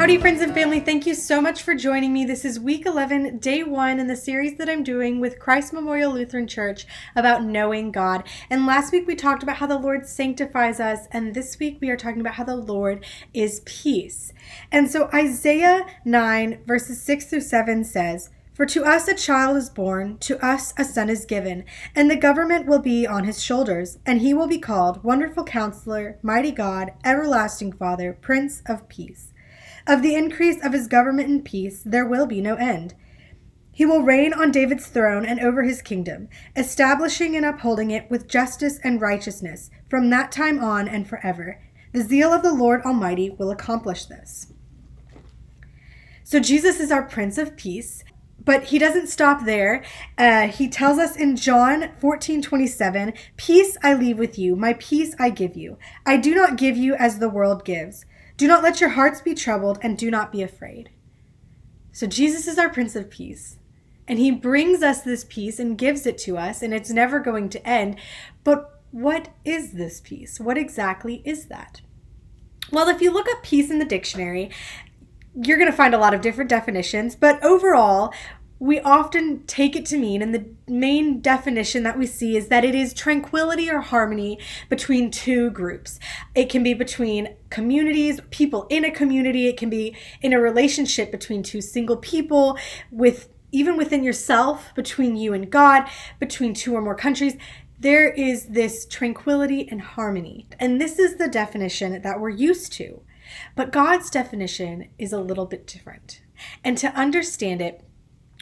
Howdy, friends and family. Thank you so much for joining me. This is week 11, day 1 in the series that I'm doing with Christ Memorial Lutheran Church about knowing God. And last week we talked about how the Lord sanctifies us, and this week we are talking about how the Lord is peace. And so Isaiah 9 verses 6 through 7 says, "For to us a child is born, to us a son is given, and the government will be on his shoulders, and he will be called Wonderful Counselor, Mighty God, Everlasting Father, Prince of Peace. Of the increase of his government and peace there will be no end. He will reign on David's throne and over his kingdom, establishing and upholding it with justice and righteousness from that time on and forever. The zeal of the Lord Almighty will accomplish this." So Jesus is our Prince of Peace, but he doesn't stop there. He tells us in John 14:27, "Peace I leave with you, my peace I give you. I do not give you as the world gives. Do not let your hearts be troubled, and do not be afraid." So Jesus is our Prince of Peace, and he brings us this peace and gives it to us, and it's never going to end. But what is this peace? What exactly is that? Well, if you look up peace in the dictionary, you're going to find a lot of different definitions, but overall, we often take it to mean, and the main definition that we see is that it is tranquility or harmony between two groups. It can be between communities, people in a community. It can be in a relationship between two single people, even within yourself, between you and God, between two or more countries. There is this tranquility and harmony. And this is the definition that we're used to. But God's definition is a little bit different. And to understand it,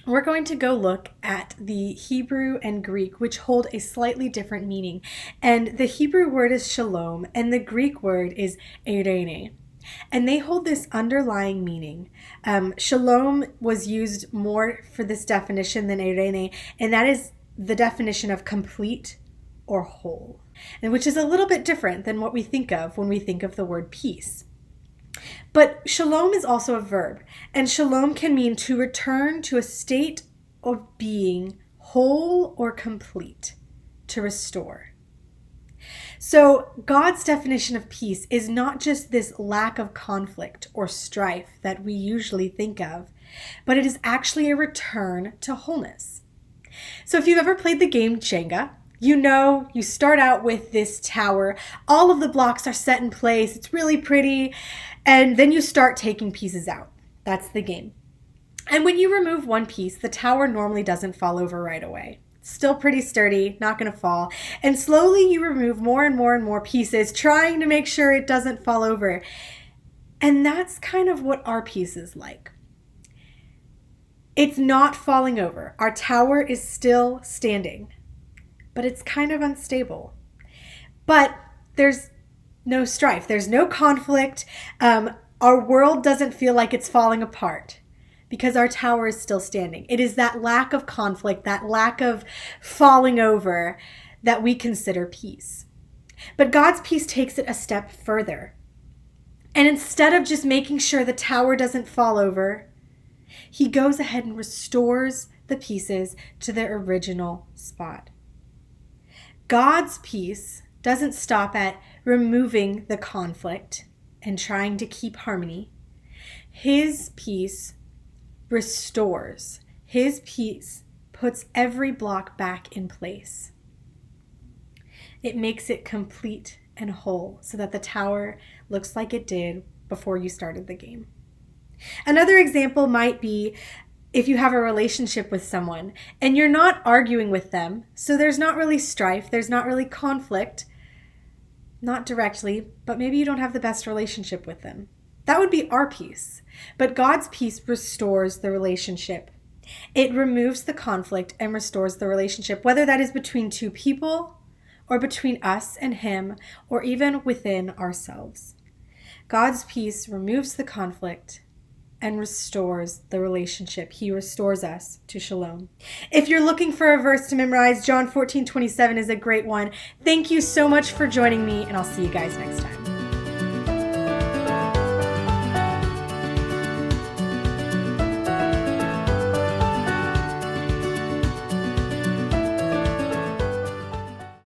we're going to go look at the Hebrew and Greek, which hold a slightly different meaning. And the Hebrew word is shalom, and the Greek word is eirene. And they hold this underlying meaning. Shalom was used more for this definition than eirene, and that is the definition of complete or whole, and which is a little bit different than what we think of when we think of the word peace. But shalom is also a verb, and shalom can mean to return to a state of being whole or complete, to restore. So God's definition of peace is not just this lack of conflict or strife that we usually think of, but it is actually a return to wholeness. So if you've ever played the game Jenga, you know you start out with this tower. All of the blocks are set in place. It's really pretty. And then you start taking pieces out. That's the game. And when you remove one piece, the tower normally doesn't fall over right away. It's still pretty sturdy, not going to fall. And slowly you remove more and more and more pieces, trying to make sure it doesn't fall over. And that's kind of what our peace is like. It's not falling over. Our tower is still standing, but it's kind of unstable. But there's no strife. There's no conflict. Our world doesn't feel like it's falling apart because our tower is still standing. It is that lack of conflict, that lack of falling over that we consider peace. But God's peace takes it a step further. And instead of just making sure the tower doesn't fall over, he goes ahead and restores the pieces to their original spot. God's peace doesn't stop at removing the conflict and trying to keep harmony. His peace restores. His peace puts every block back in place. It makes it complete and whole so that the tower looks like it did before you started the game. Another example might be if you have a relationship with someone and you're not arguing with them, so there's not really strife, there's not really conflict, not directly, but maybe you don't have the best relationship with them. That would be our peace. But God's peace restores the relationship. It removes the conflict and restores the relationship, whether that is between two people or between us and him, or even within ourselves. God's peace removes the conflict and restores the relationship. He restores us to shalom. If you're looking for a verse to memorize, John 14:27 is a great one. Thank you so much for joining me, and I'll see you guys next time.